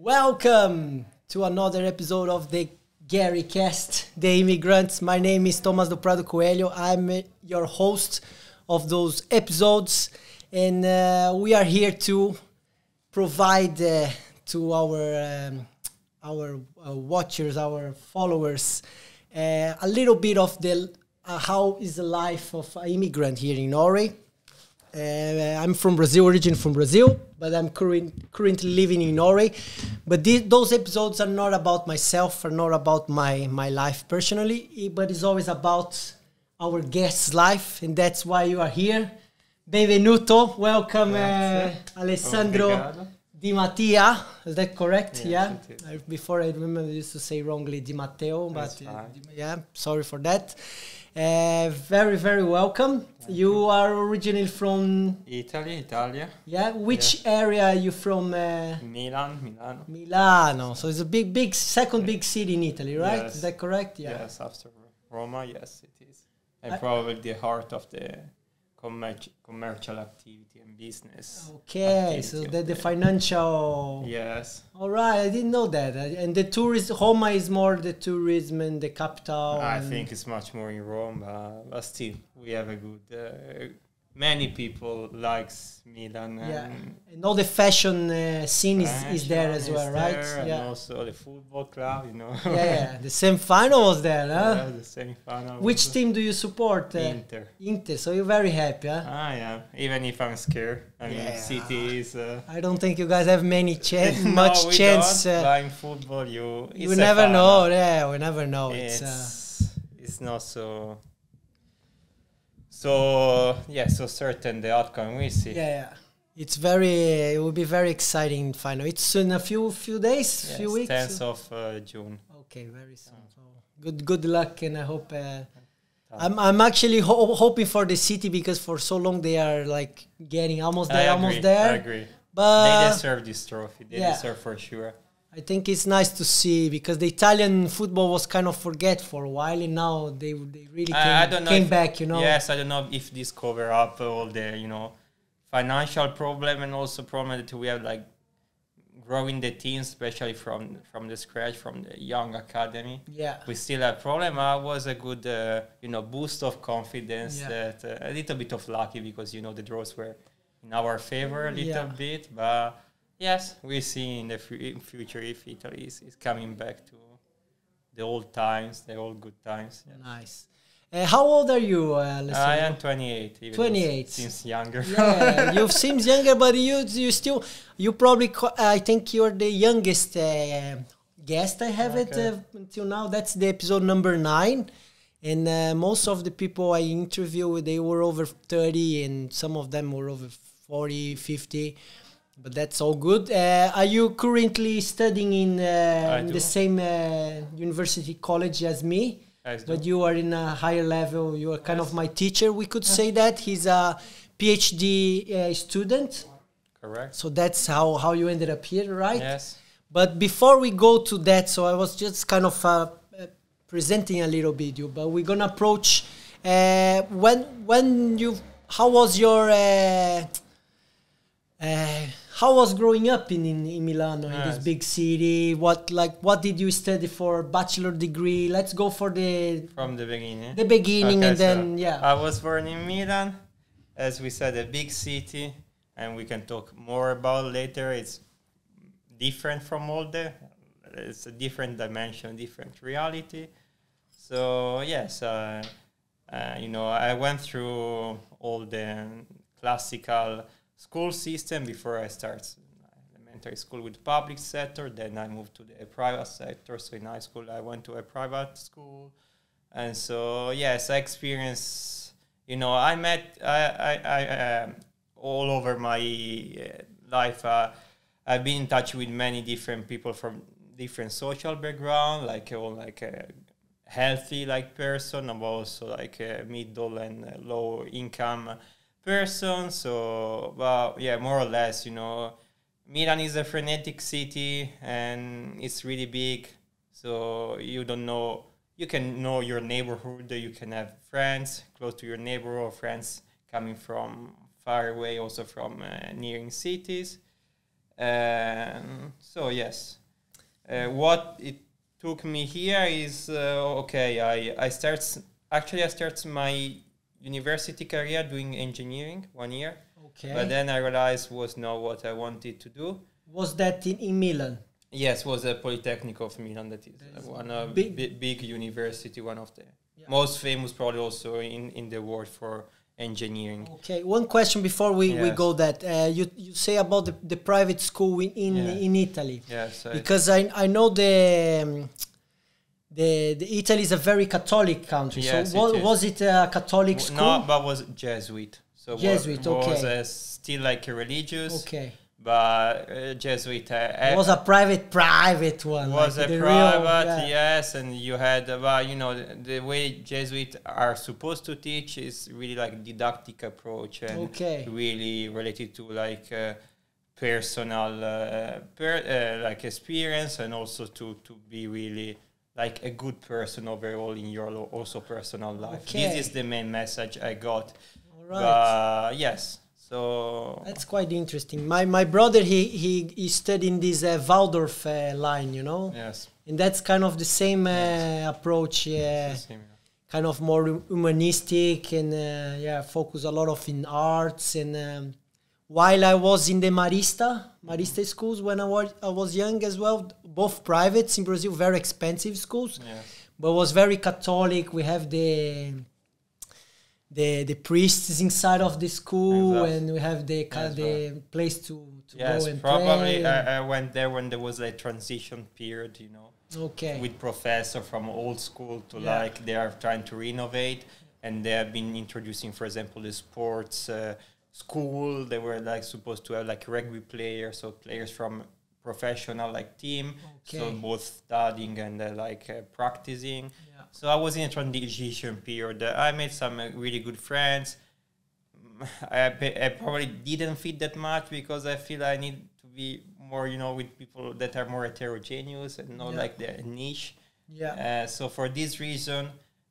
Welcome to another episode of the GUERICAST, the Immigrants. My name is Tomas do Prado Coelho. I'm your host of those episodes, and we are here to provide to our watchers, our followers, a little bit of the how is the life of an immigrant here in Norway. I'm from Brazil, originally from Brazil, but I'm currently living in Norway. But those episodes are not about myself, are not about my life personally, but it's always about our guest's life, and that's why you are here. Benvenuto, welcome, Alessandro Obrigado. Di Mattia. Is that correct? Yes, Yeah. Before I remember, I used to say wrongly Di Matteo, but yeah, sorry for that. Very, very welcome. You are originally from Italia. Yeah, which area are you from? Milano. So it's a second big city in Italy, right? Yes. Is that correct? Yeah. Yes, after Roma, yes, it is. And probably the heart of the commercial activity and business. Okay, so the financial. Yes. All right, I didn't know that. And the tourism, Roma is more the tourism and the capital. I think it's much more in Rome, but still, we have a good. Many people likes Milan. And all the fashion scene is there as well, right? And also the football club, Yeah, the semi-final was there, huh? Yeah, the semi-final. Which team do you support? Inter. So you're very happy, huh? Yeah. Even if I'm scared. I mean, City is. I don't think you guys have much chance. But in football, you never know. Yeah, we never know. It's not so. So certain the outcome we see. Yeah. It will be very exciting final. It's in a few days, few weeks. 10th of June. Okay, very soon. So good luck, and I hope. I'm actually hoping for the City because for so long they are like getting almost there. I agree. But they deserve this trophy. They deserve for sure. I think it's nice to see because the Italian football was kind of forget for a while, and now they really came back. Yes, I don't know if this cover up all the financial problem and also problem that we have like growing the teams, especially from the scratch, from the young academy. Yeah, we still have problem. I was a good boost of confidence that a little bit of lucky because the draws were in our favor a little bit, but. Yes, we see in the future if Italy is coming back to the old times, the old good times. Yeah. Nice. How old are you, Alessandro? I am 28. 28. Seems younger. Yeah, you seem younger, but you probably, I think you're the youngest guest I have until now. That's the episode number 9. And most of the people I interview, they were over 30 and some of them were over 40, 50. But that's all good. Are you currently studying in the same university college as me? But you are in a higher level. You are kind of my teacher. We could say that. He's a PhD student. Correct. So that's how you ended up here, right? Yes. But before we go to that, so I was just kind of presenting a little bit you. But we're gonna approach how was your how was growing up in Milano, in this big city? What did you study for bachelor degree? Let's go for from the beginning. The beginning, okay, and then I was born in Milan, as we said, a big city, and we can talk more about later. It's different from Molde. It's a different dimension, different reality. So yes, I went through all the classical school system before I started elementary school with public sector. Then I moved to the private sector. So in high school, I went to a private school. And so, yes, I experienced, I met, all over my life, I've been in touch with many different people from different social background, like a healthy person, but also like a middle and low income person. So, more or less, Milan is a frenetic city and it's really big. So you can know your neighborhood, you can have friends close to your neighbor or friends coming from far away, also from nearing cities. So yes, what it took me here is okay. I start my university career doing engineering 1 year. Okay. But then I realized was not what I wanted to do. Was that in Milan? Yes, was a Polytechnic of Milan. That is one of big university, one of the most famous, probably also in the world for engineering. Okay, one question before we go that you say about the private school in Italy. Yes, because I know the Italy is a very Catholic country. Yes, so was it a Catholic school? No, but was Jesuit. So Jesuit, okay. Was still like a religious. Okay. But Jesuit was a private one. Was like a private, yes, and you had you know the way Jesuits are supposed to teach is really like didactic approach and really related to like personal like experience, and also to be really like a good person overall in your also personal life. Okay. This is the main message I got. All right. Yes. So that's quite interesting. My brother he studied in this Waldorf line, you know. Yes. And that's kind of the same approach. Yeah. Kind of more humanistic and focus a lot of in arts. And while I was in the Marista schools when I was young as well, both privates in Brazil, very expensive schools, but was very Catholic. We have the priests inside of the school, and we have the place to go and probably pray. I went there when there was a transition period, you know. Okay. With professor from old school to like they are trying to renovate, and they have been introducing, for example, the sports school. They were like supposed to have like rugby players, so players from professional like team, so both studying and practicing. So I was in a transition period. I made some really good friends. I probably didn't fit that much because I feel I need to be more, you know, with people that are more heterogeneous and not like the niche. So for this reason,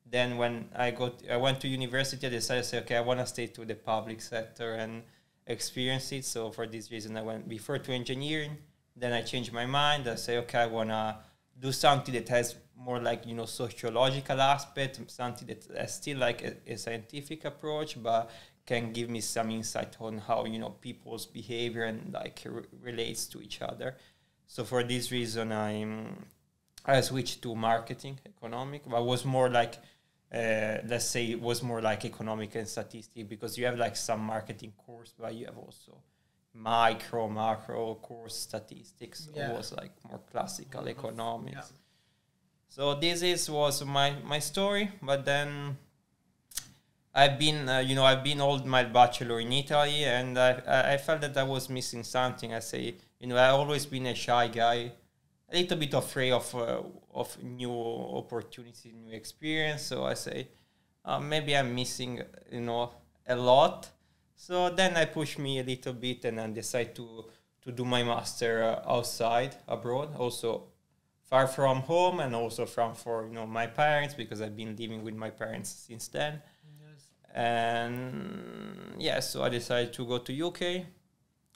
then when I went to university, I decided to say, okay, I want to stay to the public sector and experience it. So for this reason, I went before to engineering. Then I changed my mind. I say, okay, I want to do something that has more like, you know, sociological aspect, something that has still like a scientific approach, but can give me some insight on how, you know, people's behavior and like relates to each other. So for this reason, I switched to marketing economic, but was more like, let's say it was more like economic and statistics, because you have like some marketing course, but you have also macro course statistics. So it was like more classical economics. So this was my story. But then I've been I've been all my bachelor in Italy, and I felt that I was missing something. I say, you know, I've always been a shy guy, a little bit afraid of new opportunities, new experience. So I say, maybe I'm missing, you know, a lot. So then I pushed me a little bit, and then decided to do my master outside, abroad, also far from home, and also for you know, my parents, because I've been living with my parents since then. And so I decided to go to UK,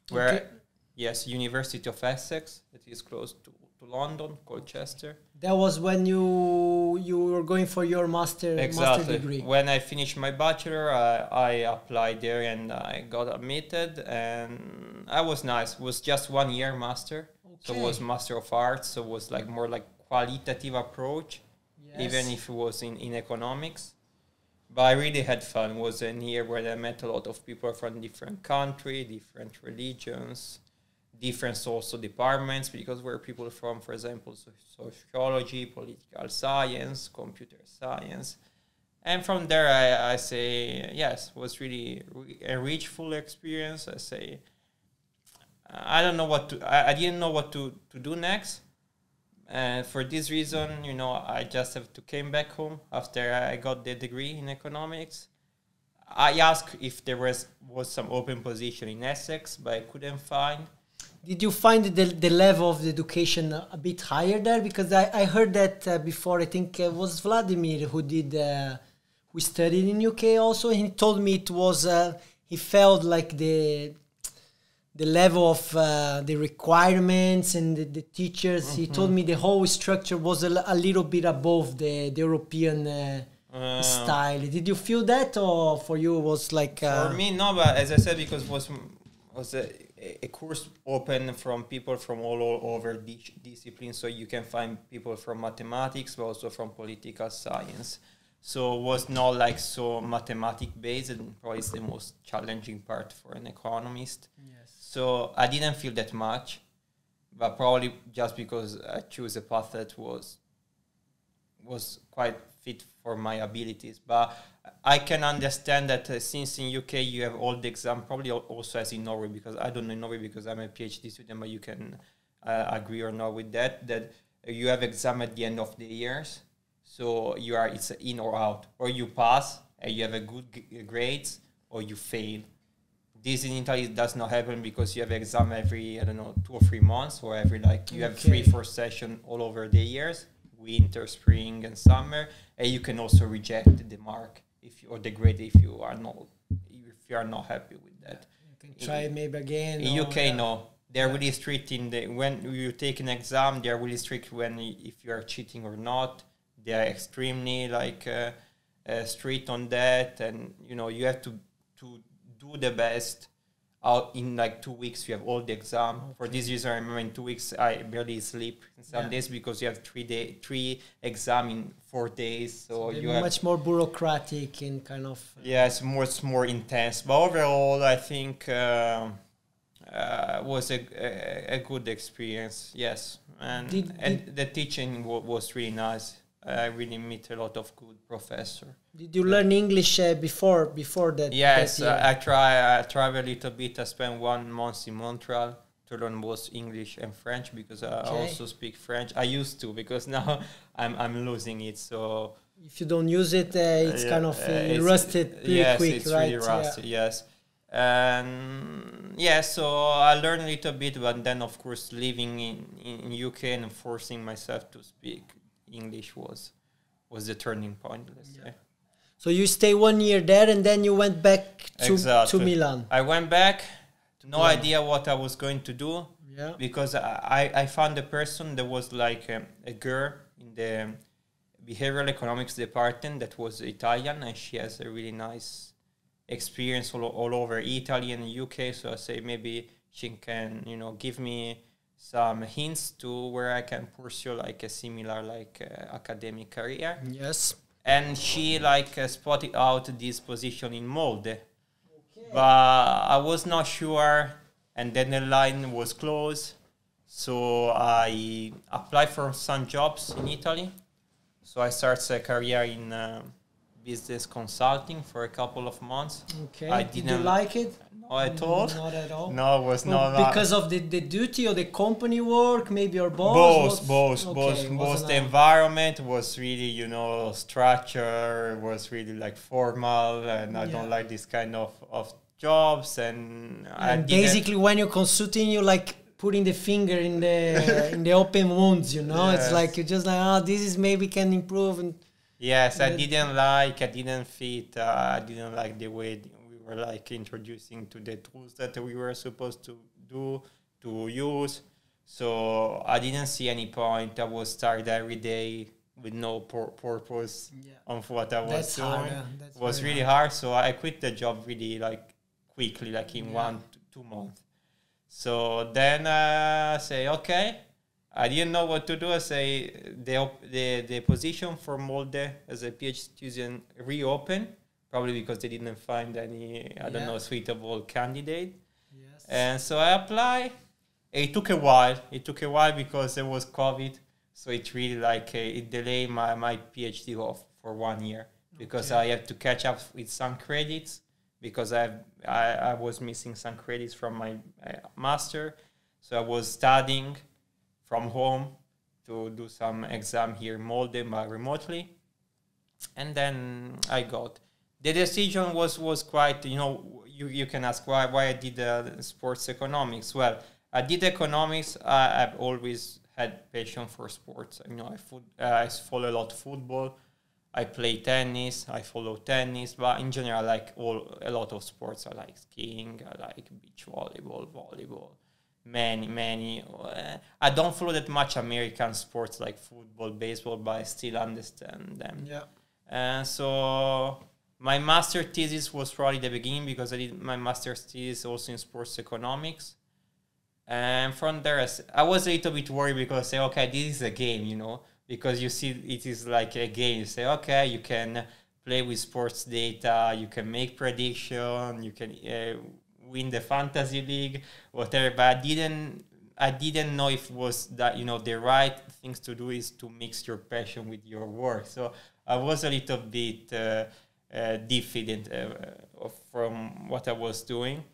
where University of Essex, that is close to London, Colchester. That was when you were going for your master degree. When I finished my bachelor, I applied there and I got admitted, and I was nice. It was just 1 year master, so it was Master of Arts, so it was like more like qualitative approach, even if it was in economics. But I really had fun. It was a year where I met a lot of people from different countries, different religions, different also departments, because we're people from, for example, sociology, political science, computer science. And from there, I say, yes, it was really a rich, full experience. I say, I don't know what to, I didn't know what to do next. And for this reason, you know, I just have to came back home after I got the degree in economics. I asked if there was some open position in Essex, but I couldn't find. Did you find the level of the education a bit higher there? Because I heard that before. I think it was Vladimir who studied in UK also. And he told me it was he felt like the the level of the requirements and the teachers. He told me the whole structure was a little bit above the European style. Did you feel that, or for you it was like... For me, no, but as I said, because it was a course open from people from all over disciplines, so you can find people from mathematics, but also from political science. So it was not like so mathematic based, and probably it's the most challenging part for an economist. Yes. So I didn't feel that much, but probably just because I chose a path that was quite fit for my abilities. But I can understand that since in UK you have all the exam, probably also as in Norway, because I don't know in Norway because I'm a PhD student, but you can agree or not with that you have exam at the end of the years. So it's in or out, or you pass and you have a good grades, or you fail. This in Italy does not happen because you have exam every, I don't know, 2 or 3 months, or every you have 3-4 sessions all over the years, winter, spring, and summer, and you can also reject the mark or the grade if you are not happy with that. You can try it maybe again. In UK, no. They're really strict when you take an exam. They're really strict if you are cheating or not. They are extremely strict on that, and you have to do the best. Out in 2 weeks, you have all the exam. Okay. For this reason, I remember in 2 weeks I barely sleep in some days because you have 3 exam in 4 days. So you have much more bureaucratic and kind of. It's more intense. But overall, I think was a good experience. Yes, and the teaching was really nice. I really meet a lot of good professors. Did you learn English before that? Yes, I travel a little bit. I spent 1 month in Montreal to learn both English and French because I also speak French. I used to, because now I'm losing it. So if you don't use it, it's kind of rusted pretty quick, it's right? Really rusted, yes. And so I learned a little bit, but then of course living in UK and forcing myself to speak English was the turning point, let's say. So you stay 1 year there, and then you went back to Milan. I went back, no idea what I was going to do, because I found a person that was like a girl in the behavioral economics department that was Italian, and she has a really nice experience all over Italy and UK. So I say maybe she can give me some hints to where I can pursue like a similar academic career. Yes. And she spotted out this position in Molde. But I was not sure, and then the line was closed. So I applied for some jobs in Italy. So I started a career in business consulting for a couple of months. Okay. Did you like it? No, at all. Not at all. No, it was not. Because of the duty or the company work, maybe your boss. Both. The environment was really, structure was really formal, and I don't like this kind of jobs. And basically, when you're consulting, you putting the finger in the open wounds. Yes. It's like you're just this is maybe can improve. And yes, I didn't fit. I didn't like the way we were introducing to the tools that we were supposed to use. So I didn't see any point. I was tired every day with no purpose on what I was doing. It was really hard. So I quit the job really quickly, in 1 to 2 months. So then I say, okay. I didn't know what to do. I say the position for Molde as a PhD student reopened, probably because they didn't find any, suitable candidate. Yes. And so I applied. It took a while. Because there was COVID. So it really it delayed my PhD off for 1 year because I have to catch up with some credits because I was missing some credits from my master. So I was studying from home to do some exam here in Molde, but remotely. And then I got. The decision was quite, you can ask why I did sports economics. Well, I did economics. I've always had passion for sports. I follow a lot of football. I play tennis, I follow tennis, but in general, I like a lot of sports. I like skiing, I like beach volleyball, many. I don't follow that much American sports like football, baseball, but I still understand them. Yeah. And so my master thesis was probably the beginning, because I did my master's thesis also in sports economics. And from there, I was a little bit worried, because I say, okay, this is a game, you know, because you see it is like a game. You say, okay, you can play with sports data, you can make prediction, you can win the fantasy league, whatever. But I didn't know if it was that, you know, the right things to do is to mix your passion with your work. So I was a little bit diffident from what I was doing.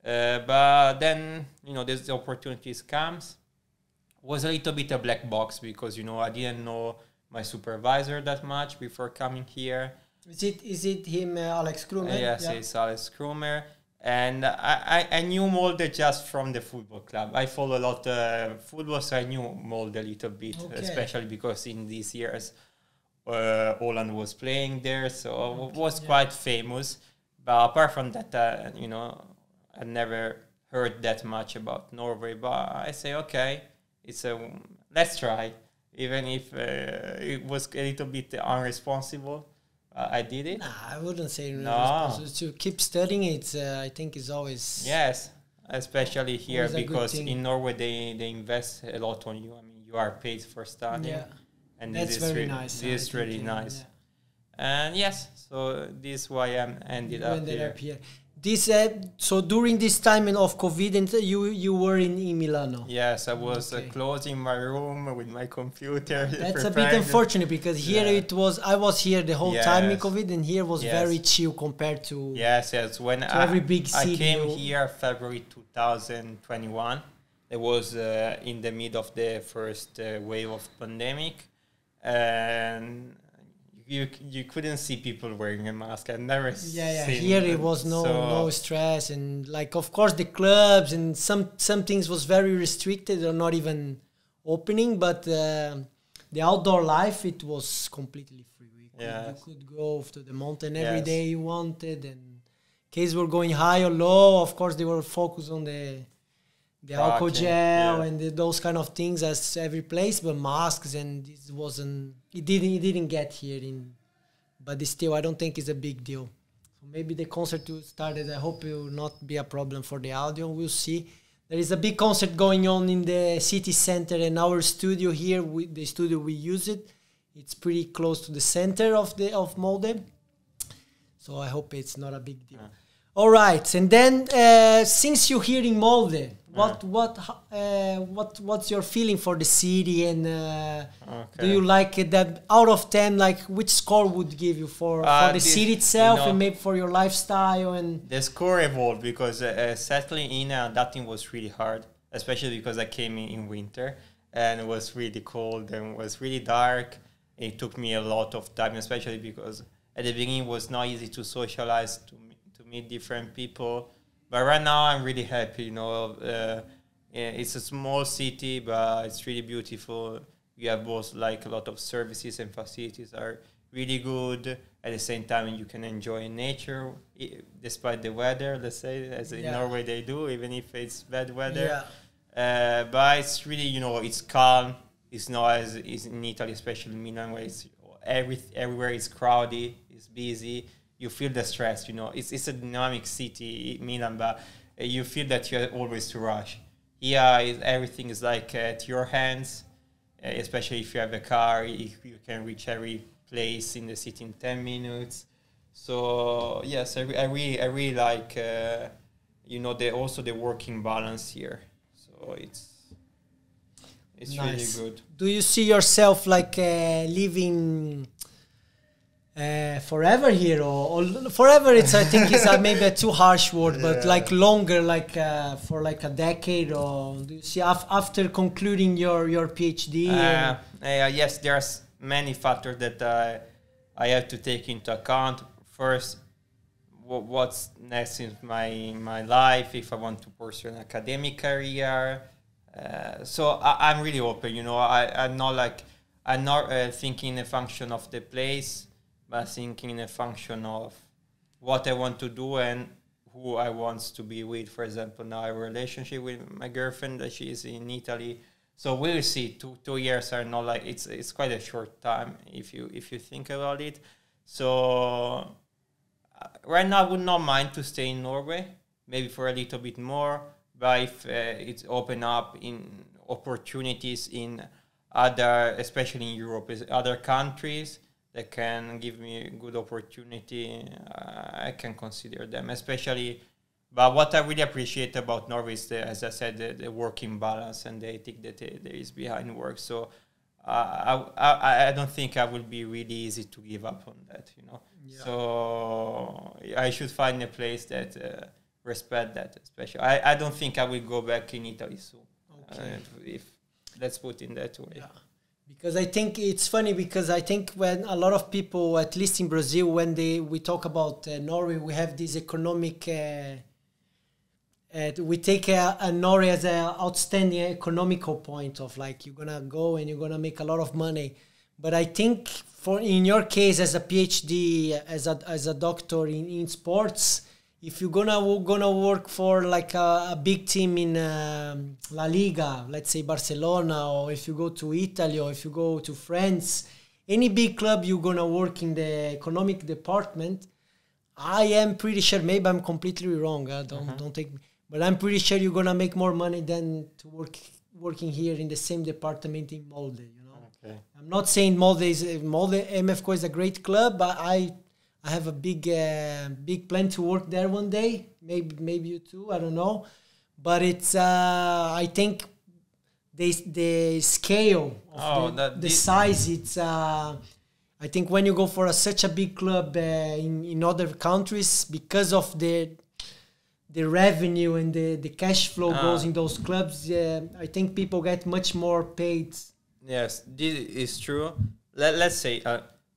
But then, you know, the opportunities comes. Was a little bit a black box, because, you know, I didn't know my supervisor that much before coming here. Is it him, Alex Krumer? Yes, yeah. It's Alex Krumer. And I knew Molde just from the football club. I follow a lot of football, so I knew Molde a little bit, especially because in these years, Holland was playing there, so it was quite famous. But apart from that, you know, I never heard that much about Norway. But I say, okay, let's try, even if it was a little bit unresponsible. I did it. Nah, I wouldn't say responsible. To keep studying it, I think is always... Yes, especially here, because in Norway they invest a lot on you. I mean, you are paid for studying. Yeah. And that's very nice. This is really nice. Yeah. And yes, so this is why I ended up here. This so during this time of COVID, and you were in Milano. Yes, I was closing my room with my computer. That's a bit unfortunate, because here I was here the whole time in COVID, and here was very chill compared to when every big city. I came here February 2021. It was in the mid of the first wave of pandemic, and you couldn't see people wearing a mask. I've never seen here it was no stress, and like, of course, the clubs and some things was very restricted or not even opening, but the outdoor life, it was completely free. You could go to the mountain every day you wanted, and cases were going high or low. Of course, they were focused on the alcohol gel and those kind of things as every place, but masks, and it didn't get here but still, I don't think it's a big deal. So maybe the concert started. I hope it will not be a problem for the audio. We'll see. There is a big concert going on in the city center, and our studio here, the studio we use it's pretty close to the center of Molde. So I hope it's not a big deal. All right, and then since you're here in Molde, what's your feeling for the city, and do you like it? That out of 10, like, which score would give you for the city itself, and maybe for your lifestyle? And the score evolved, because settling in and adapting was really hard, especially because I came in winter and it was really cold and it was really dark. It took me a lot of time, especially because at the beginning it was not easy to socialize, to meet different people. But right now I'm really happy, you know. It's a small city, but it's really beautiful. You have both, like, a lot of services and facilities are really good. At the same time, you can enjoy nature despite the weather, let's say, as in Norway they do, even if it's bad weather. But it's really, you know, it's calm. It's not as is in Italy, especially in Milan, where it's everywhere is crowded, it's busy. You feel the stress, you know. It's a dynamic city, Milan, but you feel that you have always to rush. Here, everything is like at your hands, especially if you have a car. If you can reach every place in the city in 10 minutes. So yes, I really like, you know, also the working balance here. So it's nice. Really good. Do you see yourself like living forever here, or forever? I think it's maybe a too harsh word, but like longer, like for like a decade, or do you see after concluding your PhD? Yes, there's many factors that I have to take into account. First, what's next in my life, if I want to pursue an academic career. So I'm really open, you know. I'm not thinking a function of the place. but thinking in a function of what I want to do and who I want to be with. For example, now I have a relationship with my girlfriend that she is in Italy. So we'll see. Two years are not like it's quite a short time if you think about it. So right now I would not mind to stay in Norway, maybe for a little bit more. But if it's open up in opportunities in other, especially in Europe, is other countries that can give me a good opportunity, I can consider them. Especially, but what I really appreciate about Norway is, as I said, the working balance and the ethic that there is behind work. So I don't think I will be really easy to give up on that, you know. Yeah. So I should find a place that respect that, especially. I don't think I will go back in Italy soon. Okay. If let's put it that way. Yeah. Because I think it's funny, because I think when a lot of people, at least in Brazil, when we talk about Norway, we have this economic, we take Norway as an outstanding economical point of like, you're going to go and you're going to make a lot of money. But I think in your case, as a PhD, as a doctor in sports, if you're gonna work for like a big team in La Liga, let's say Barcelona, or if you go to Italy, or if you go to France, any big club, you're gonna work in the economic department. I am pretty sure, maybe I'm completely wrong, don't take me, but I'm pretty sure you're gonna make more money than to working here in the same department in Molde, you know. Okay. I'm not saying Molde MFCO is a great club, but I have a big plan to work there one day. Maybe you too. I don't know, but it's I think the scale of the size. It's I think when you go for such a big club in other countries, because of the revenue and the cash flow goes in those clubs, I think people get much more paid. Yes, this is true. Let's say.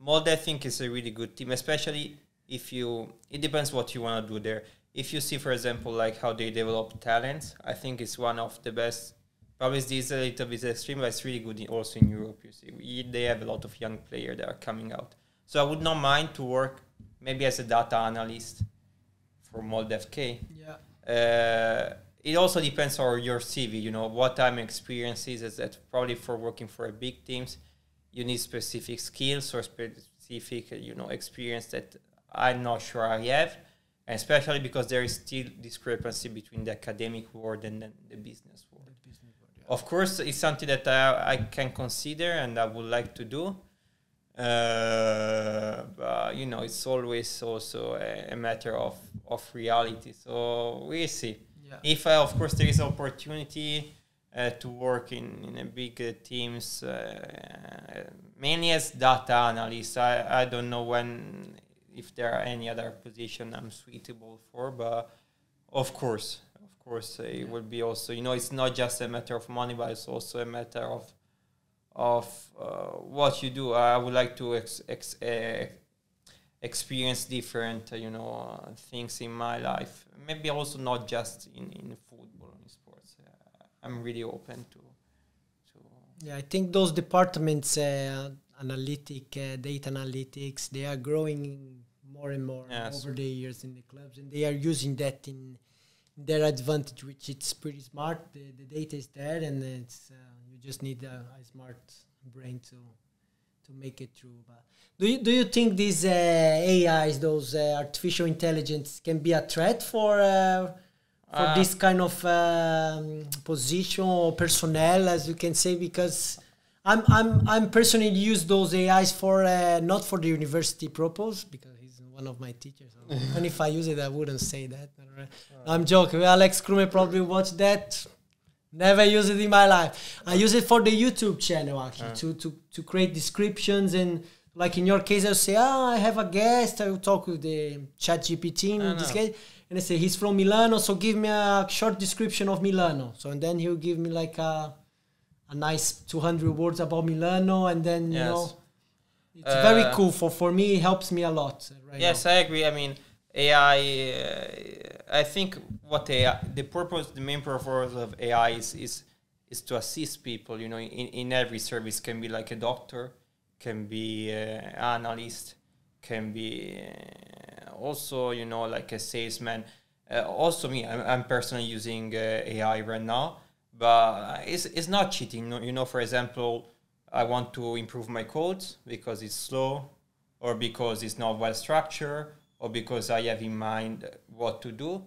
Molde, I think, is a really good team, especially if it depends what you want to do there. If you see, for example, like how they develop talents, I think it's one of the best. Probably this is a little bit extreme, but it's really good also in Europe. You see, they have a lot of young players that are coming out. So I would not mind to work maybe as a data analyst for Molde FK. Yeah. It also depends on your CV, you know, what I'm experiencing is that probably for working for a big teams, you need specific skills or specific, experience that I'm not sure I have, and especially because there is still discrepancy between the academic world and then the business world. Yeah. Of course, it's something that I can consider and I would like to do. But, it's always also a matter of reality. So we'll see. Yeah. If, of course, there is opportunity to work in a big teams, mainly as data analyst. I don't know if there are any other position I'm suitable for, but of course, it will be also, it's not just a matter of money, but it's also a matter of what you do. I would like to experience different, things in my life. Maybe also not just in football and sports. I'm really open to. Yeah, I think those departments, data analytics, they are growing more and more over the years in the clubs, and they are using that in their advantage, which it's pretty smart. The data is there, and it's you just need a smart brain to make it through. But do you think these AIs, those artificial intelligence, can be a threat for this kind of position or personnel, as you can say? Because I'm personally use those AIs for not for the university purpose, because he's one of my teachers. And if I use it, I wouldn't say that. I'm joking. Alex Krume probably watched that. Never use it in my life. I use it for the YouTube channel actually to create descriptions, and like in your case, I'll say, I have a guest. I will talk with the ChatGPT in this case, and I say he's from Milano, so give me a short description of Milano. So and then he'll give me like a nice 200 words about Milano, and then it's very cool. For me, it helps me a lot. Yes, I agree. I mean, AI. I think the main purpose of AI is to assist people. In every service. Can be like a doctor, can be an analyst, can be also, you know, like a salesman. Also me, I'm personally using AI right now, but it's not cheating. You know, for example, I want to improve my code because it's slow, or because it's not well structured, or because I have in mind what to do,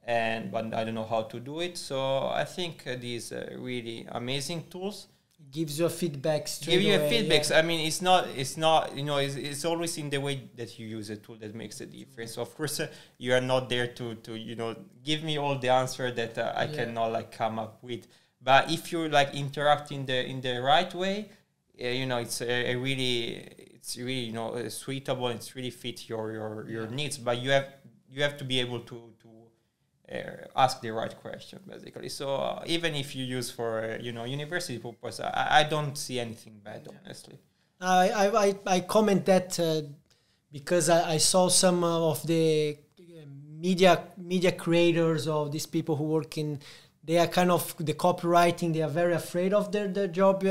but I don't know how to do it. So I think these really amazing tools. It gives you a feedback straight Give you away, a feedback. I mean, it's not, you know, it's always in the way that you use a tool that makes a difference. Of course, you are not there to you know, give me all the answer that I cannot like come up with. But if you like interact in the right way, you know, it's really, you know, suitable. It's really fit your needs. But you have to be able to ask the right question, basically. So even if you use for you know, university purpose, I don't see anything bad, honestly. I comment that because I saw some of the media creators, or these people who work in, they are kind of the copywriting. They are very afraid of their job.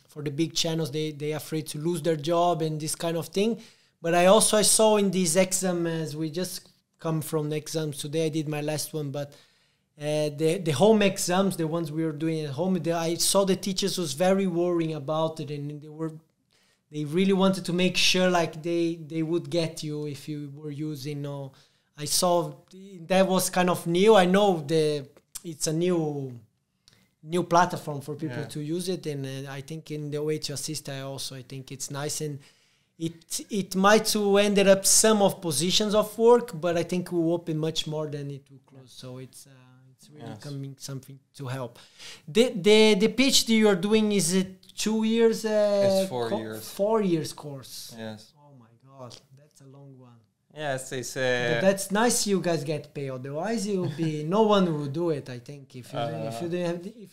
For the big channels, they are afraid to lose their job and this kind of thing. But I saw in these exams, as we just come from the exams today, I did my last one, but the home exams, the ones we were doing at home, I saw the teachers was very worrying about it, and they really wanted to make sure like they would get you if you were using. I saw that was kind of new. I know it's a new platform for people to use it, and I think in the way to assist, I think it's nice, and it might to ended up some of positions of work, but I think will open much more than it will close. So it's really coming something to help. The PhD you're doing, is it 2 years? It's 4 years. 4 years course. Yes. Oh my God, that's a long one. Yes, it's. But that's nice. You guys get paid. Otherwise, it would be no one would do it. I think if you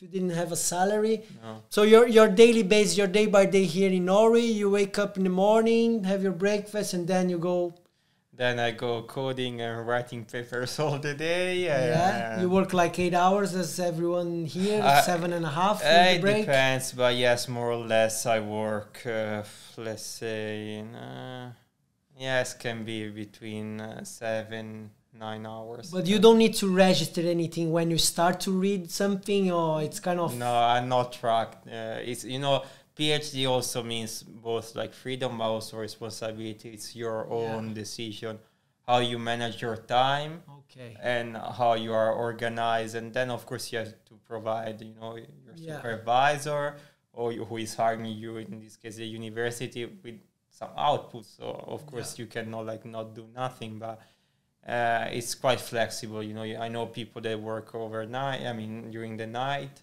didn't have a salary. No. So your daily base, your day by day here in Norway. You wake up in the morning, have your breakfast, and then you go. Then I go coding and writing papers all the day. You work like 8 hours as everyone here, 7.5. It depends, but yes, more or less I work. Let's say. Yes, can be between 7-9 hours. But you don't need to register anything when you start to read something, or it's kind of... No, I'm not tracked. It's, you know, PhD also means both like freedom, but also responsibility. It's your own decision, how you manage your time, and how you are organized. And then, of course, you have to provide, you know, your supervisor, or who is hiring you, in this case, the university, with some output. So of course you cannot like not do nothing, but it's quite flexible. You know, I know people that work overnight. I mean, during the night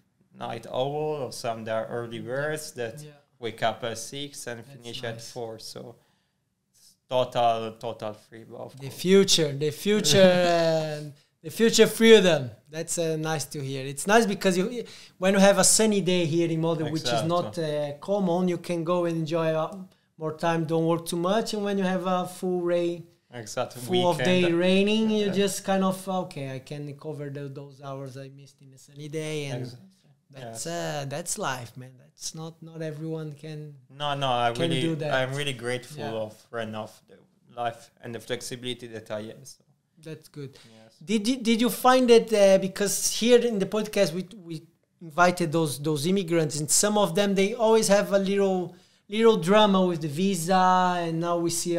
owl, or some that are early birds that wake up at 6 and finish at 4. So it's total free. But the future, the future freedom. That's nice to hear. It's nice because when you have a sunny day here in Molde, which is not common, you can go and enjoy more time, don't work too much, and when you have a full of day raining, you just kind of I can cover those hours I missed in a sunny day, and that's life, man. That's not everyone can. No, do that. I'm really grateful of right now the life and the flexibility that I have. So. That's good. Yes. Did you find that because here in the podcast we invited those immigrants, and some of them, they always have a little drama with the visa, and now we see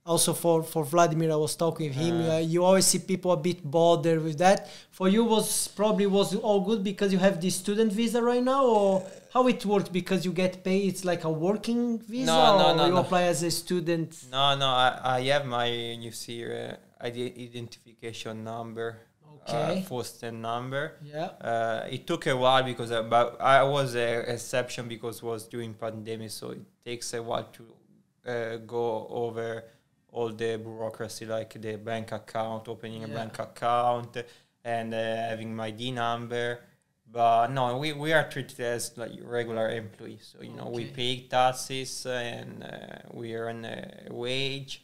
also for Vladimir, I was talking with him, you always see people a bit bothered with that. For you was all good because you have the student visa right now, or how it works, because you get paid, it's like a working visa, or you apply as a student? No, I have my, you see, identification number. First number. It took a while because but I was an exception because it was during pandemic, so it takes a while to go over all the bureaucracy, like the bank account, opening a bank account, and having my ID number. But no, we are treated as like regular employees. So you know, we pay taxes and we earn a wage.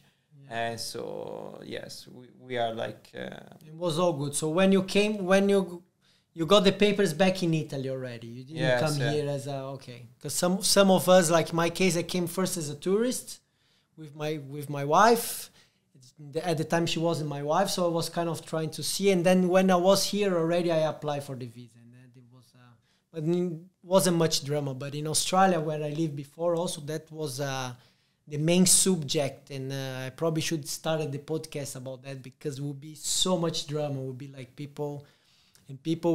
And so yes, we are like. It was all good. So when you came, you got the papers back in Italy already. You didn't come here as because some of us, like my case, I came first as a tourist with my wife. At the time, she wasn't my wife, so I was kind of trying to see. And then when I was here already, I applied for the visa, and then it was, but it wasn't much drama. But in Australia, where I lived before, also that was the main subject, and I probably should start the podcast about that, because it would be so much drama. It would be like people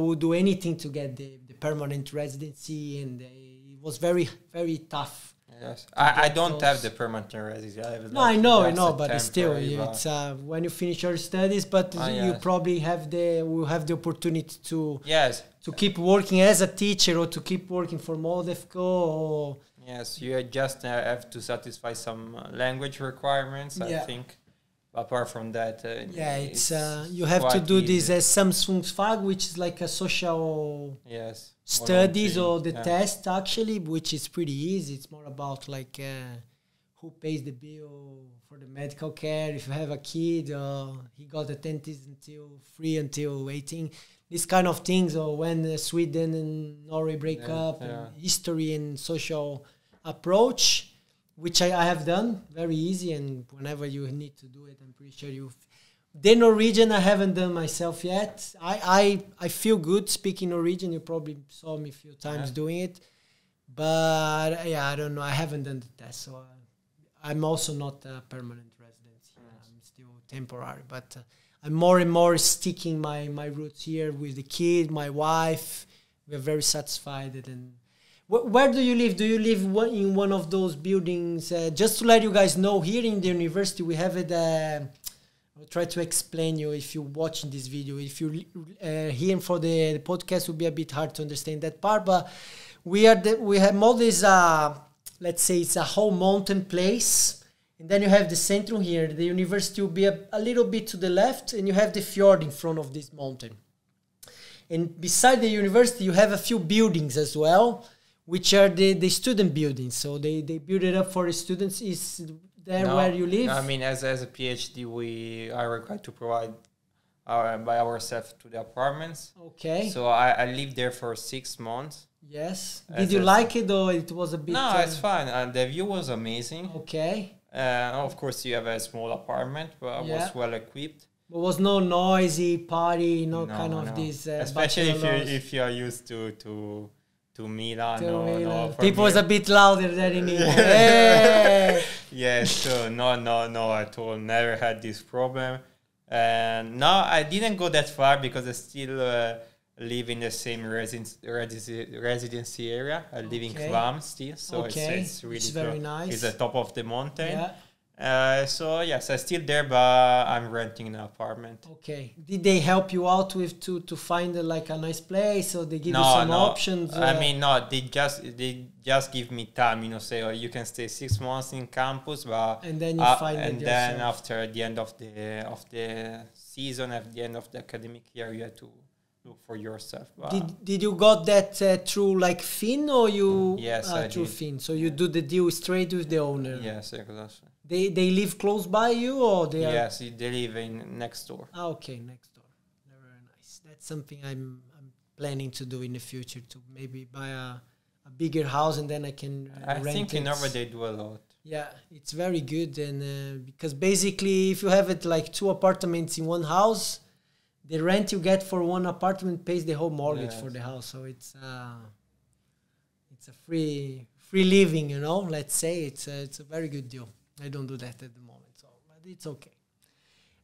would do anything to get the permanent residency, and it was very, very tough. Yes, I don't have the permanent residency. I know, but still, it's when you finish your studies, but you probably will have the opportunity to keep working as a teacher, or to keep working for Molde. Yes, you just have to satisfy some language requirements, I think. Apart from that, it's you have to do this Samsungsfag, which is like a social studies or the test, actually, which is pretty easy. It's more about like who pays the bill for the medical care. If you have a kid, he got attendance free until 18. These kind of things, or when Sweden and Norway break up, and history and social approach, which I have done, very easy, and whenever you need to do it, I'm pretty sure you. The Norwegian I haven't done myself yet. I feel good speaking Norwegian. You probably saw me a few times doing it, but I don't know. I haven't done the test, so I'm also not a permanent resident. I'm still temporary, but I'm more and more sticking my roots here with the kid, my wife. We're very satisfied, and. Where do you live? Do you live in one of those buildings? Just to let you guys know, here in the university, we have it. I'll try to explain you if you're watching this video. If you're here for the podcast, it will be a bit hard to understand that part. But we have Molde is let's say it's a whole mountain place, and then you have the centrum here. The university will be a little bit to the left, and you have the fjord in front of this mountain. And beside the university, you have a few buildings as well, which are the student buildings. So they build it up for the students. Is there where you live? I mean, as a PhD, we are required to provide by ourselves to the apartments. Okay. So I lived there for 6 months. Yes. Did you like it, or it was a bit... No, it's fine. The view was amazing. Okay. Of course, you have a small apartment, but it was well equipped. There was no noisy party, kind of this... Especially if you are used to Milan. People was a bit louder than in England. Hey! Yes, so no at all. Never had this problem. And no, I didn't go that far because I still live in the same residency area. I live in Kvam still, so it's really very nice. It's the top of the mountain. Yeah. So yes, I'm still there, but I'm renting an apartment. Okay. Did they help you out with to find like a nice place, or they give you some options? I mean, no. They just give me time. Say, oh, you can stay 6 months in campus, but and then you find it yourself. Then after the end of the season, at the end of the academic year, you have to look for yourself. Did you got that through like Finn, or you? Yes, through Finn. So you do the deal straight with the owner. Yes, exactly. They live close by you, or they are? Yes, they live next door. Okay, next door. Very nice. That's something I'm planning to do in the future, to maybe buy a bigger house, and then I can rent it. I think in Norway they do a lot. Yeah, it's very good, and because basically if you have it like 2 apartments in one house, the rent you get for one apartment pays the whole mortgage for the house. So it's a free living, let's say. It's a very good deal. I don't do that at the moment, but it's okay.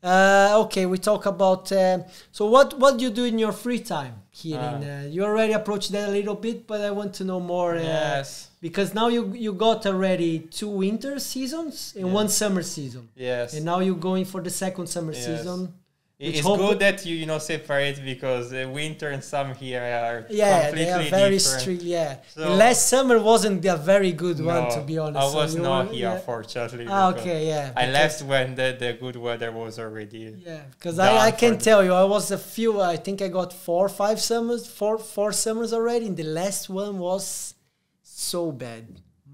Okay, we talk about... so what do you do in your free time here? You already approached that a little bit, but I want to know more. Yes. Because now you got already 2 winter seasons and 1 summer season. Yes. And now you're going for the second summer season. It's good that you separate, because winter and summer here are completely they are very different. Strict. Yeah, So last summer wasn't a very good one, to be honest. I was not here, fortunately. I left when the good weather was already. Yeah, because I can tell you, I was I think I got 4 or 5 summers, four summers already, and the last one was so bad.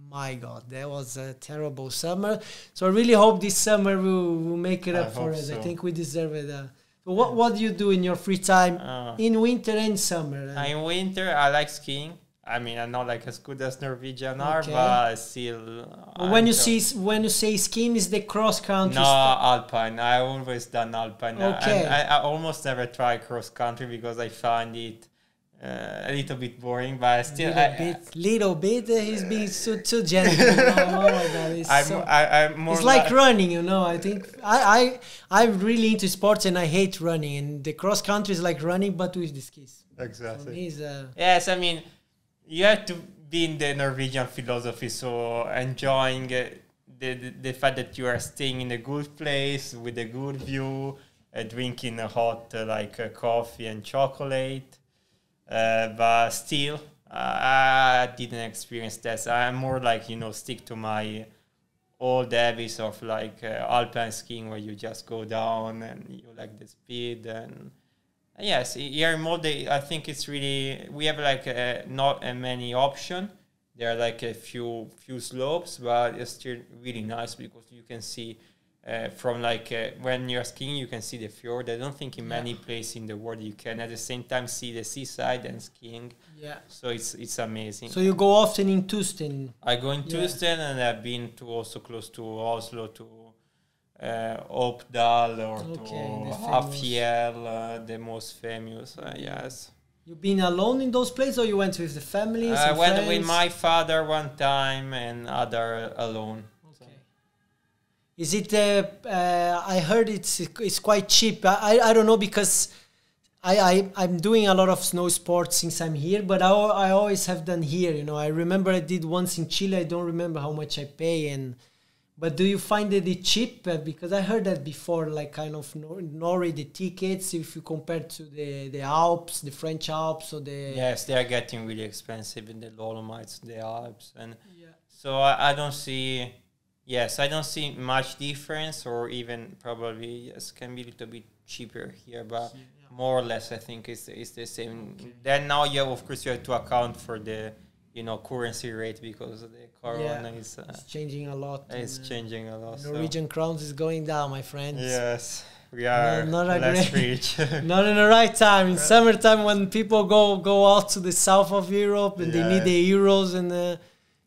My God, that was a terrible summer. So I really hope this summer we'll make it up for us. So. I think we deserve it. So what do you do in your free time in winter and summer? In winter, I like skiing. I mean, I'm not like as good as Norwegian are, but still. When you say skiing, is the cross country? No, alpine. I always done alpine. Okay. And I almost never try cross country because I find it a little bit boring. But still, little bit. He's being too gentle. Oh my God! I'm more. It's like running, you know. I think I'm really into sports and I hate running. And the cross country is like running, but with the skis. Exactly. So yes, I mean, you have to be in the Norwegian philosophy, so enjoying the fact that you are staying in a good place with a good view, drinking a hot coffee and chocolate. But still, I didn't experience that. So I'm more like, stick to my old habits of alpine skiing, where you just go down and you like the speed. And yes, here in Molde, I think it's really, we have not many options. There are like a few slopes, but it's still really nice because you can see from when you're skiing, you can see the fjord. I don't think in many places in the world you can at the same time see the seaside and skiing. Yeah. So it's amazing. So you go often in Tusten? I go in Tusten, and I've been to also close to Oslo, to Oppdal, or to Hafjell, the most famous. Yes. You've been alone in those places, or you went with the families? I went with my father one time and other alone. Is it? I heard it's quite cheap. I don't know, because I'm doing a lot of snow sports since I'm here, but I always have done here. I remember I did once in Chile. I don't remember how much I pay. But do you find that it's cheap? Because I heard that before, like kind of Norway, the tickets, if you compare to the Alps, the French Alps, or the... Yes, they are getting really expensive in the Dolomites, the Alps. And so I don't see... Yes, I don't see much difference, or even probably, can be a little bit cheaper here, but more or less I think it's the same. Okay. Then now of course you have to account for the currency rate, because the corona is it's changing a lot. It's changing a lot. Norwegian crowns is going down, my friends. Yes, we are not less rich. Not in the right time. In summertime, when people go out to the south of Europe and they need the euros, and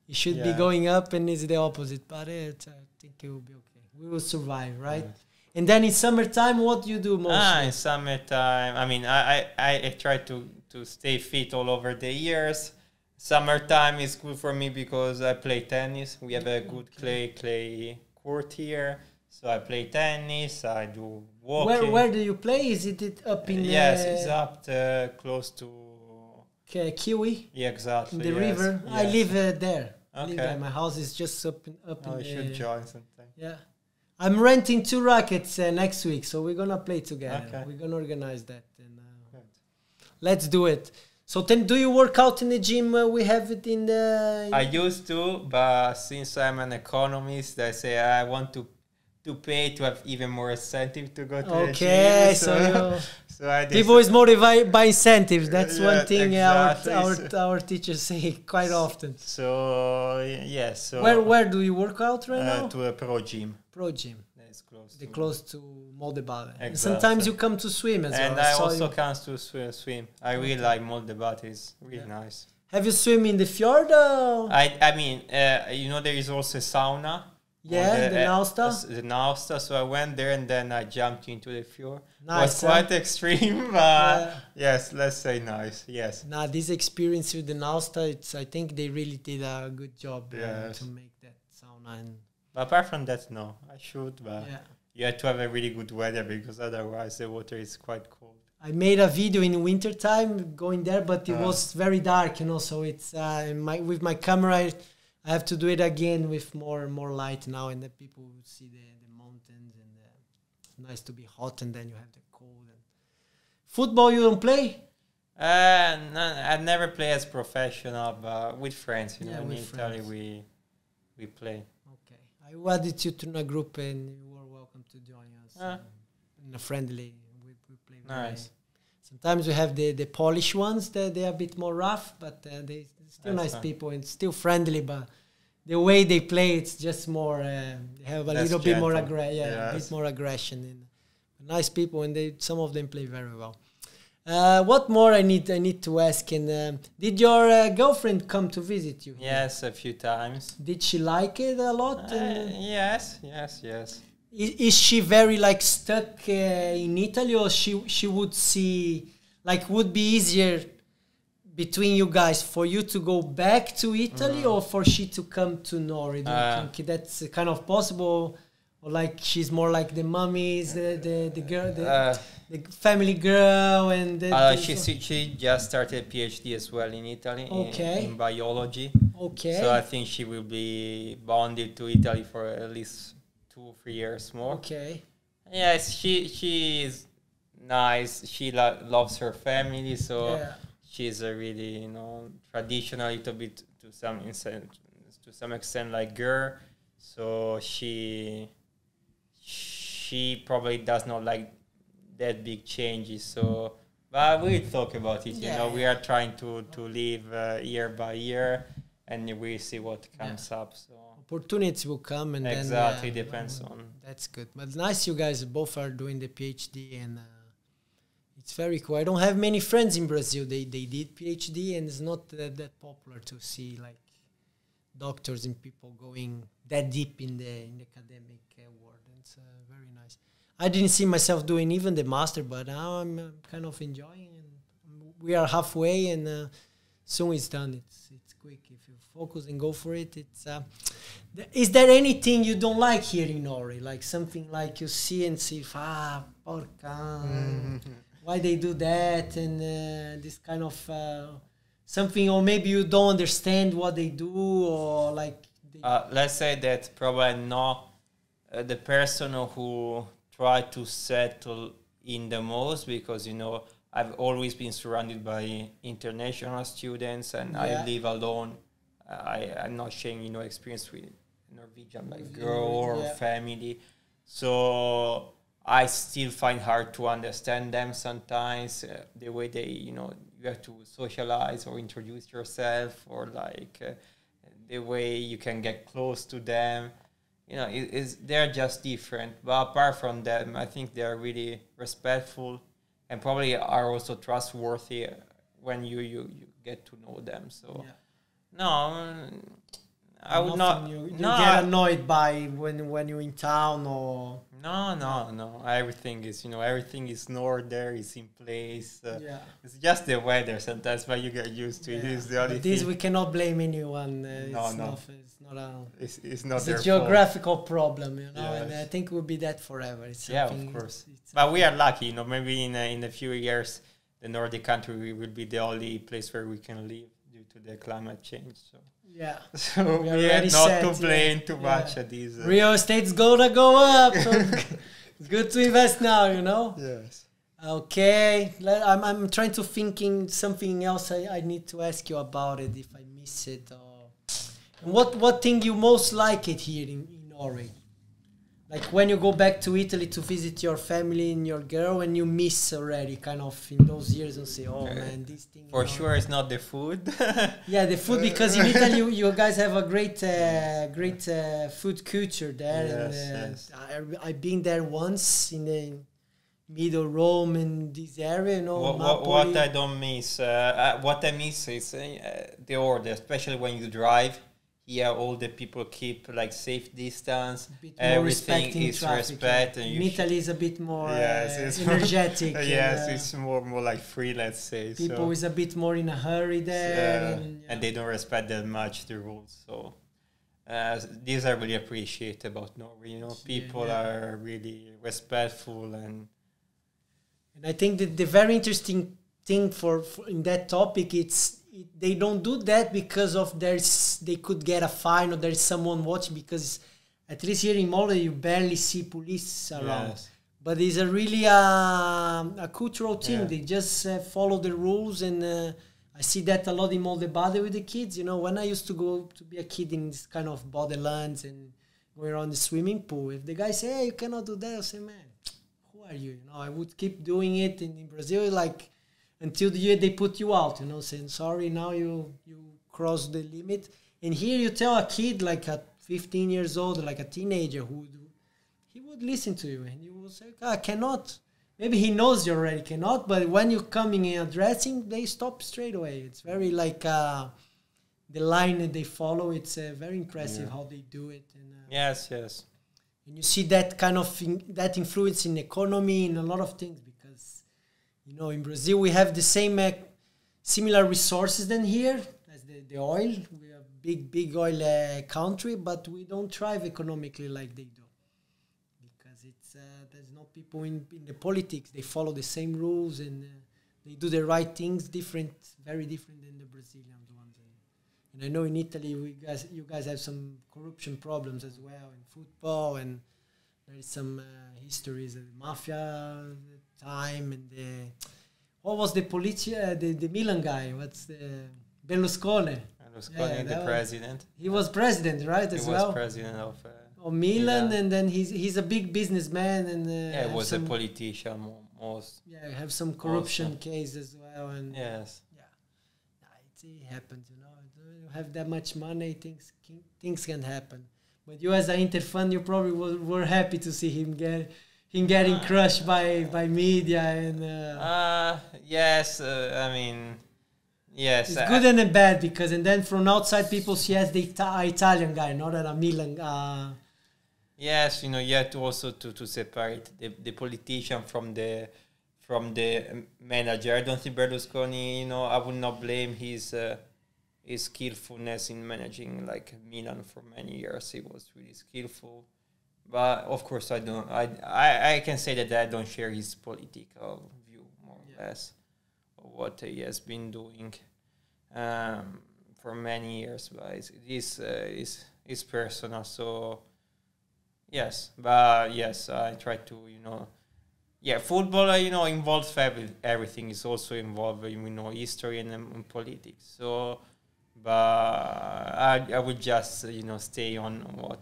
it should be going up, and it's the opposite. But I think it will be okay. We will survive, right? And then in summertime, what do you do mostly? In summertime, I mean, I try to stay fit all over the years. Summertime is good for me because I play tennis. We have a good clay court here. So I play tennis, I do walking. Where do you play? Is it up in... Yes, it's up close to... Kiwi? Yeah, exactly. In the river? Yes. I live there. Okay. My house is just up in you should join sometime. Yeah. I'm renting 2 rackets next week, so we're going to play together. Okay. We're going to organize that. And let's do it. So then, do you work out in the gym? We have it in the... I used to, but since I'm an economist, I say I want to pay to have even more incentive to go to the gym. Okay, so people is motivated by incentives. That's one thing our teachers say quite often. So yes. So where do you work out right now? To a pro gym. Pro gym. That's close. They're close to Molde. Exactly. Sometimes you come to swim as well. And I also come to swim. I really like Molde. It's really nice. Have you swim in the fjord? I mean, there is also a sauna. Yeah, the Nausta. The Nausta. So I went there and then I jumped into the fjord. Nice. It was quite extreme, but yes, let's say nice. Yes. Now this experience with the Nausta, I think they really did a good job to make that sauna. But apart from that, no, I should. But you have to have a really good weather, because otherwise the water is quite cold. I made a video in winter time going there, but it was very dark, so it's with my camera. I have to do it again with more light now, and then people will see the mountains, and it's nice to be hot, and then you have the cold. And football, you don't play? No, I never play as professional, but with friends. In Italy we play. Okay, I added you to a group, and you are welcome to join us in a friendly. We play nice. Sometimes we have the Polish ones that they're a bit more rough, but they still nice people and still friendly. But the way they play, it's just more. They have a little bit more a bit more aggression. And nice people, and some of them play very well. What more I need to ask? And did your girlfriend come to visit you? Yes, a few times. Did she like it a lot? Yes. Is she very like stuck in Italy, or she would see like would be easier between you guys for you to go back to Italy or for she to come to Norway? Do you think that's kind of possible? Or like she's more like the mummies, the girl, the family girl, and she just started a PhD as well in Italy in biology. Okay. So I think she will be bonded to Italy for at least 2 or 3 years more. Okay. Yes, she is nice. She loves her family, so she's a really traditional, little bit to some extent like girl. So she probably does not like that big changes. So, but we'll talk about it. We are trying to live year by year, and we see what comes up. So opportunities will come, and exactly depends on. That's good. But nice, you guys both are doing the PhD, and it's very cool. I don't have many friends in Brazil. They did PhD, and it's not that popular to see like doctors and people going that deep in the academic world. It's very nice. I didn't see myself doing even the master, but now I'm kind of enjoying, and we are halfway, and soon it's done. It's quick if you focus and go for it. It's is there anything you don't like here in Norway? Like something like you see and see, porca, why they do that, and this kind of something, or maybe you don't understand what they do, or like. Let's say that probably not the person who try to settle in the most, because I've always been surrounded by international students, and I live alone. I'm not sharing experience with Norwegian like girl or family, so I still find hard to understand them sometimes. The way they you have to socialize or introduce yourself, or like the way you can get close to them. They're just different. But apart from them, I think they are really respectful, and probably are also trustworthy when you get to know them. So no, I would not. You get annoyed by when you're in town, or no. Everything is there, is in place. It's just the weather sometimes, but you get used to it. It's the only thing. We cannot blame anyone. It's not a geographical problem, and I think it will be that forever. Of course. But we are lucky, Maybe in a few years, the Nordic country will be the only place where we can live due to the climate change. So we are not to blame too much at these. Real estate's gonna go up. It's good to invest now, Yes. Okay, I'm trying to thinking something else I need to ask you about it if I miss it. What thing you most like it here in Norway? Like when you go back to Italy to visit your family and your girl, and you miss already kind of in those years and say, man, this thing. For sure, it's not the food. The food, because in Italy you guys have a great food culture there. Yes. I've been there once in the middle Rome and this area. What I don't miss, what I miss is the order, especially when you drive. Here, all the people keep like safe distance. Everything is respect. In Italy, is a bit more energetic. It's more like free, let's say. People is a bit more in a hurry there, and they don't respect that much the rules. So these I really appreciate about Norway. People are really respectful, and I think that the very interesting thing for in that topic, they don't do that because of they could get a fine, or there's someone watching, because at least here in Molde you barely see police around. But it's a really a cultural thing. They just follow the rules, and I see that a lot in Molde with the kids. When I used to go to be a kid in this kind of borderlands and go around the swimming pool, if the guy say, hey, you cannot do that, I say, man, who are you? I would keep doing it. And in Brazil, like, until the year they put you out, saying, sorry, now you cross the limit. And here you tell a kid, like a 15 years old, like a teenager, he would listen to you, and you will say, I cannot. maybe he knows you already cannot, but when you're coming and addressing, they stop straight away. It's very like the line that they follow. It's very impressive how they do it. And, yes, yes. And you see that kind of that influence in economy, in a lot of things, because, you know, in Brazil we have the same similar resources than here as the oil. We are big oil country, but we don't thrive economically like they do. There's no people in the politics. They follow the same rules and they do the right things, very different than the Brazilian ones. And I know in Italy, you guys have some corruption problems as well in football, and there is some histories of the mafia time and what was the the Milan guy? What's the Berlusconi? Berlusconi, the president. He was president, right? As well. He was president of Milan, and then he's a big businessman, and he was a politician most. Yeah, have some corruption case as well, and yes, it happens, you know. You have that much money, things can happen. But you, as an Inter fan, you probably were happy to see him getting crushed by media and. Yes, I mean. Yes, it's good and bad, because and then from outside people see as the Italian guy, not a Milan. Yes, you know, you have to also to separate the politician from the manager. I don't think Berlusconi, you know, I would not blame his skillfulness in managing like Milan for many years. He was really skillful, but of course I can say that I don't share his political view more or less. What he has been doing for many years, but it is personal. So yes, but yes, I try to, you know, football, you know, involves everything. Is also involved, you know, history and politics. So, but I would just, you know, stay on what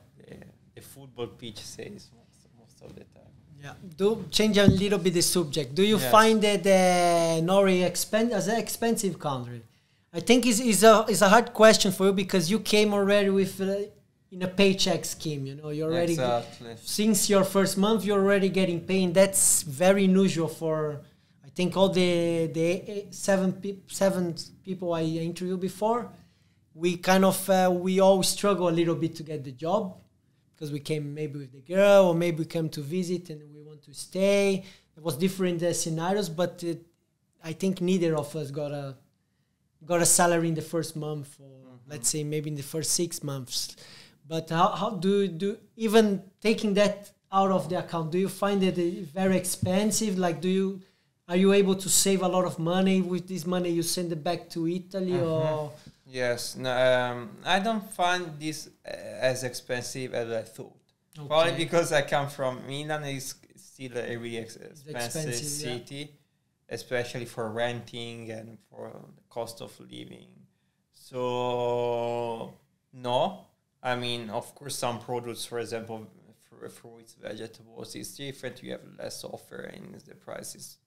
the football pitch says most of the time. Yeah. Do change a little bit the subject. Do you find that Norway as an expensive country? I think is a hard question for you, because you came already with in a paycheck scheme. You know, you already since your first month you're already getting paid. That's very unusual for, I think, all the seven people I interviewed before. We kind of we all struggle a little bit to get the job, because we came maybe with the girl, or maybe we came to visit and we want to stay. It was different scenarios, but I think neither of us got a salary in the first month, or let's say maybe in the first 6 months. But how do even taking that out of the account, do you find it very expensive? Like, are you able to save a lot of money with this money? You send it back to Italy, or? Yes, no, I don't find this as expensive as I thought. Okay. Probably because I come from Milan, it's still a really expensive city, especially for renting and for the cost of living. So, no. I mean, of course, some products, for example, fruits, vegetables, is different. You have less offer and the price is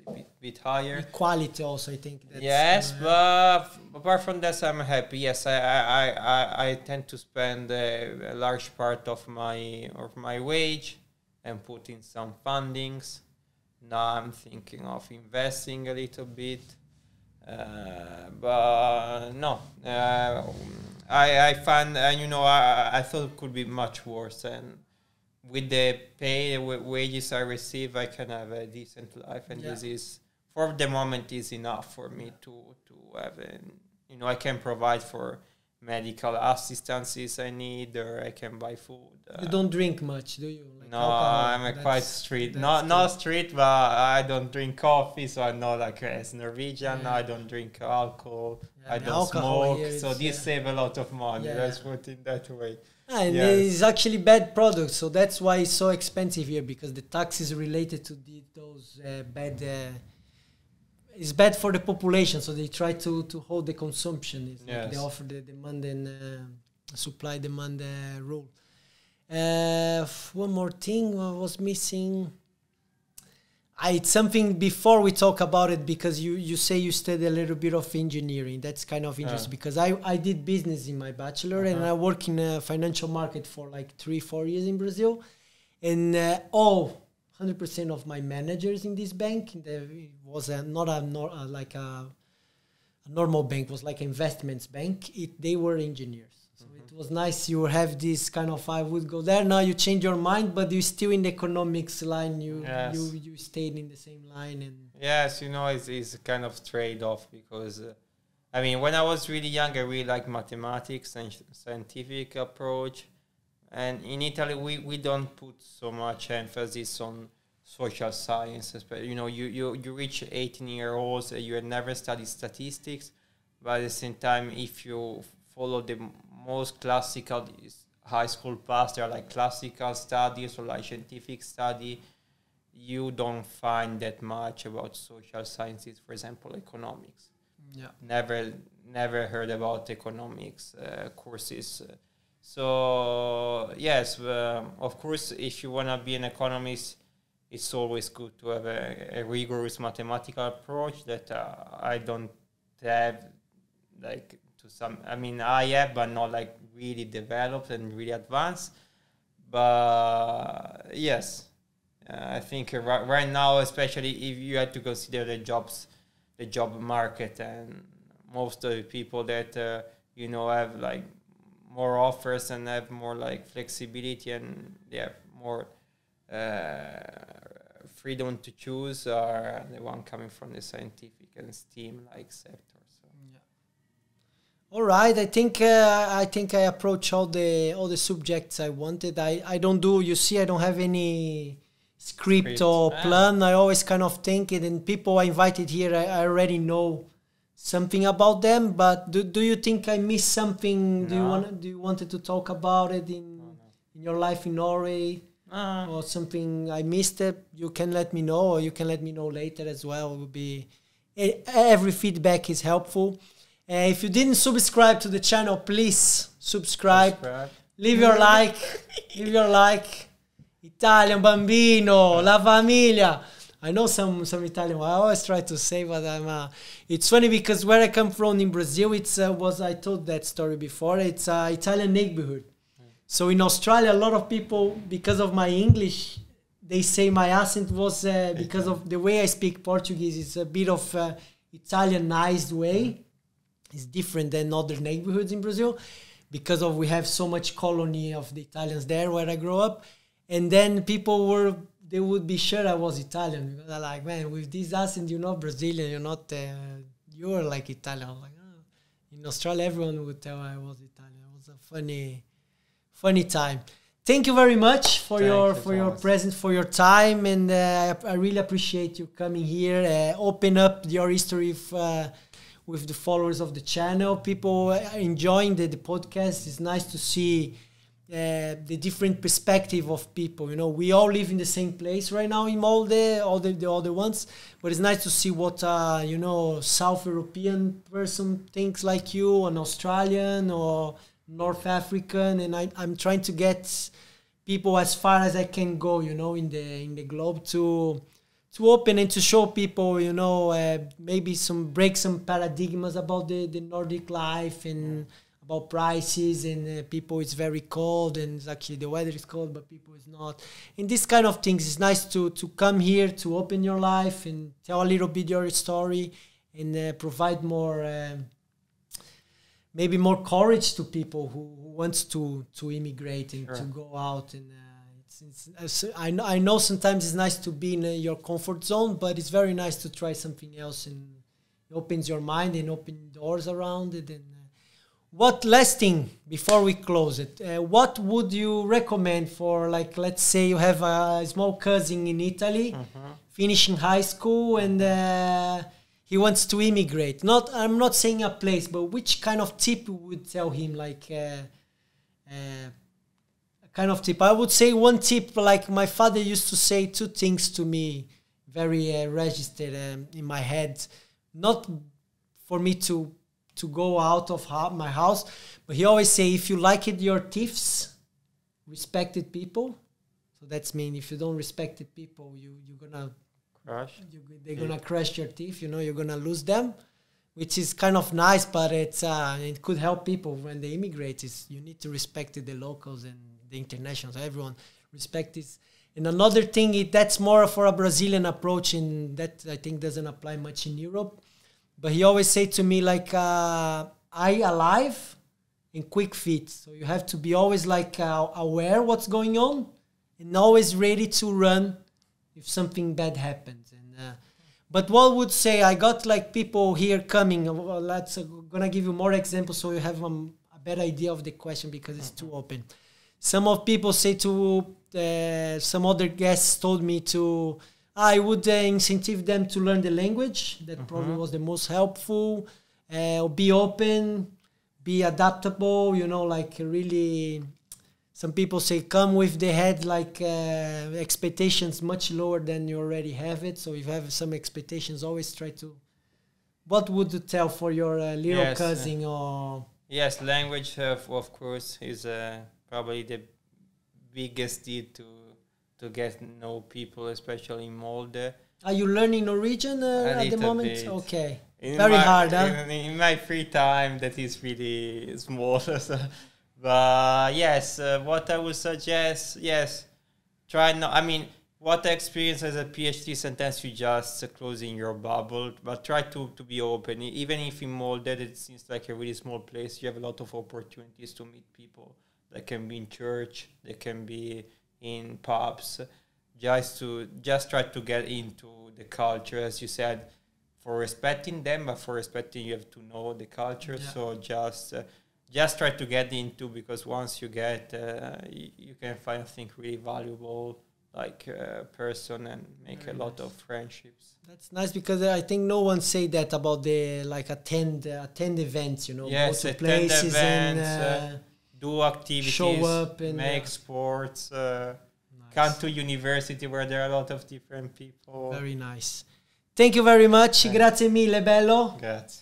a bit higher. The quality also, I think. That's yes, but apart from that, I'm happy. Yes, I tend to spend a large part of my wage and put in some fundings. Now I'm thinking of investing a little bit, but no. I find, you know, I thought it could be much worse, and with the wages I receive, I can have a decent life, and this is, for the moment, is enough for me to have, you know, I can provide for medical assistances I need, or I can buy food. You don't drink much, do you? Like no, I'm quite street. Not street, but I don't drink coffee, so I'm not like as Norwegian. Yeah. I don't drink alcohol. I don't smoke, so this save a lot of money. Let's put it that way. And it's actually bad products, so that's why it's so expensive here, because the tax is related to those bad. It's bad for the population, so they try to hold the consumption. It's like they offer the demand and supply demand rule. One more thing I was missing. It's something before we talk about it, because you say you studied a little bit of engineering. That's kind of interesting, because I did business in my bachelor, and I work in a financial market for like 3-4 years in Brazil. And 100% of my managers in this bank. It was not like a normal bank, was like an investments bank. They were engineers. So it was nice. You have this kind of, I would go there. Now you change your mind, but you're still in the economics line. You stayed in the same line. And yes, it's a kind of trade-off because, I mean, when I was really young, I really liked mathematics and scientific approach. And in Italy, we don't put so much emphasis on social sciences. But, you reach 18-year-olds, you had never studied statistics. But at the same time, if you follow the most classical high school paths, they're like classical studies or like scientific study, you don't find that much about social sciences, for example, economics. Yeah. Never heard about economics courses. So yes, of course, if you want to be an economist, it's always good to have a rigorous mathematical approach that I don't have. Like to some, I mean, I have, but not like really developed and really advanced. But yes, I think right now, especially if you had to consider the job market, and most of the people that have like more offers and have more like flexibility and they have more freedom to choose are the one coming from the scientific and STEAM like sector. So. Yeah. All right, I think I approach all the subjects I wanted. I don't do, you see, I don't have any script or plan. I always kind of think it, and people I invited here, I already know something about them. But do you think I missed something? No. Do you wanted to talk about it in your life in Norway? Or something I missed it? You can let me know, or you can let me know later as well. It would be, every feedback is helpful. If you didn't subscribe to the channel, please subscribe. Leave your like. Leave your like. Italian bambino, la famiglia. I know some Italian. I always try to say, but it's funny because where I come from in Brazil, I told that story before. It's an Italian neighborhood. So in Australia, a lot of people, because of my English, they say my accent was because of the way I speak Portuguese. It's a bit of Italianized way. It's different than other neighborhoods in Brazil because we have so much colony of the Italians there where I grew up. And then people they would be sure I was Italian because they're like, man, with this accent, you're not Brazilian, you're not, you're like Italian. I'm like, oh. In Australia, everyone would tell I was Italian. It was a funny time. Thank you very much for your presence, for your time, and I really appreciate you coming here. Open up your history with the followers of the channel. People are enjoying the podcast. It's nice to see the different perspective of people. We all live in the same place right now in Molde, all the other ones, but it's nice to see what South European person thinks like you, an Australian or North African, and I'm trying to get people as far as I can go, in the globe to open and to show people, maybe break some paradigms about the Nordic life and about prices, and people it's very cold, and it's actually the weather is cold, but people is not. And these kind of things, it's nice to come here to open your life and tell a little bit your story and provide more, maybe more courage to people who wants to immigrate and to go out. And I know sometimes it's nice to be in your comfort zone, but it's very nice to try something else, and it opens your mind and open doors around it. And what last thing before we close it? What would you recommend for, like, let's say you have a small cousin in Italy, finishing high school, and he wants to immigrate. I'm not saying a place, but which kind of tip you would tell him? Like kind of tip. I would say one tip. Like my father used to say two things to me, very registered in my head. Not for me to go out of my house, but he always say, if you like it, your thieves, respected people. So that's mean if you don't respect the people, you're gonna crash. They're gonna crash your teeth. You're gonna lose them, which is kind of nice, but it could help people when they immigrate. You need to respect the locals and the internationals. Everyone respect this. And another thing, that's more for a Brazilian approach, and that I think doesn't apply much in Europe. But he always say to me like, "I alive and quick feet." So you have to be always like aware what's going on, and always ready to run if something bad happens. And but what would say, I got like people here coming. Let's gonna give you more examples so you have a better idea of the question, because it's too open. Some of people say to some other guests told me to I would incentive them to learn the language. That probably was the most helpful. Be open, be adaptable. You know, like really. Some people say come with the head like expectations much lower than you already have it. So if you have some expectations, always try to. What would you tell for your little cousin or? Yes, language of course is probably the biggest deal to get to know people, especially in Molde. Are you learning Norwegian at the moment? Bit. Okay, In very hard, huh? In my free time, that is really small. So. But yes, what I would suggest, yes, try not. I mean, what I experienced as a PhD, sometimes you just close in your bubble, but try to be open. Even if in Molde it seems like a really small place, you have a lot of opportunities to meet people. That can be in church, they can be in pubs. Just try to get into the culture, as you said, for respecting them, but for respecting you have to know the culture. Yeah. So just try to get into, because once you get, you can find, I think, really valuable like person and make very a lot of friendships. That's nice, because I think no one say that about the like attend events, you know, yes, go to attend places events, and do activities, show up and make sports, nice. Come to university where there are a lot of different people. Very nice. Thank you very much. Grazie mille, bello. Grazie.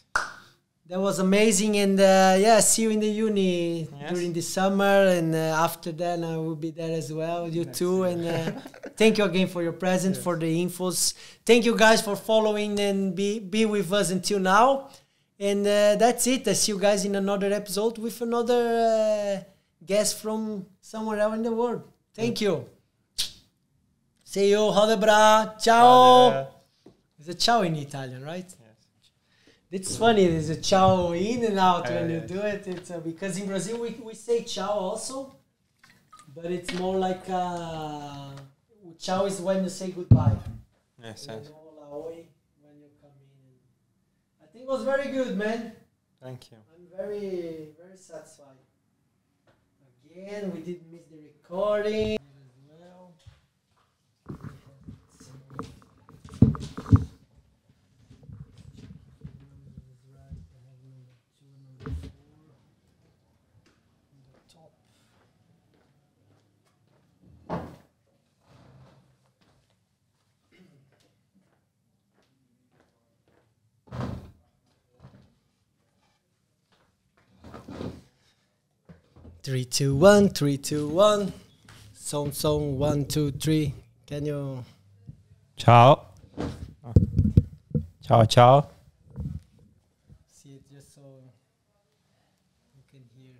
That was amazing, and yeah, see you in the uni during the summer, and after that I will be there as well, you too, and thank you again for your presence, for the infos. Thank you guys for following and be with us until now, and that's it. I see you guys in another episode with another guest from somewhere else in the world. Thank you. See you, hodebra, ciao. It's a ciao in Italian, right? It's funny, there's a ciao in and out when you do it. It's because in Brazil we say ciao also, but it's more like ciao is when you say goodbye. Yes, yes. When you come in. I think it was very good, man. Thank you. I'm very, very satisfied. Again, we didn't miss the recording. Three, two, one. 3, 2, 1. Song, 1, 2, 3. Can you? Ciao. Ciao, ciao. See it just so you can hear.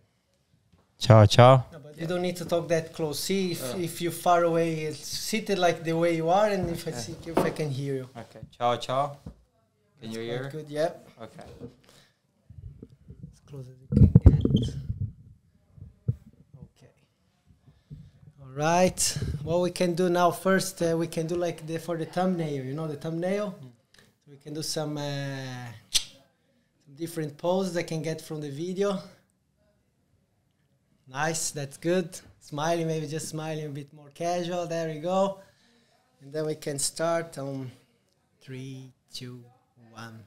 Ciao, ciao. No, but you don't need to talk that close. See if you're far away, it's seated like the way you are, and if I can hear you. Okay. Ciao, ciao. Can you hear? Good. Yeah. Okay. As close as you can get. Right. What we can do now first, we can do like for the thumbnail. You know the thumbnail. So we can do some different poses I can get from the video. Nice. That's good. Smiling, maybe just smiling a bit more casual. There we go. And then we can start on 3, 2, 1.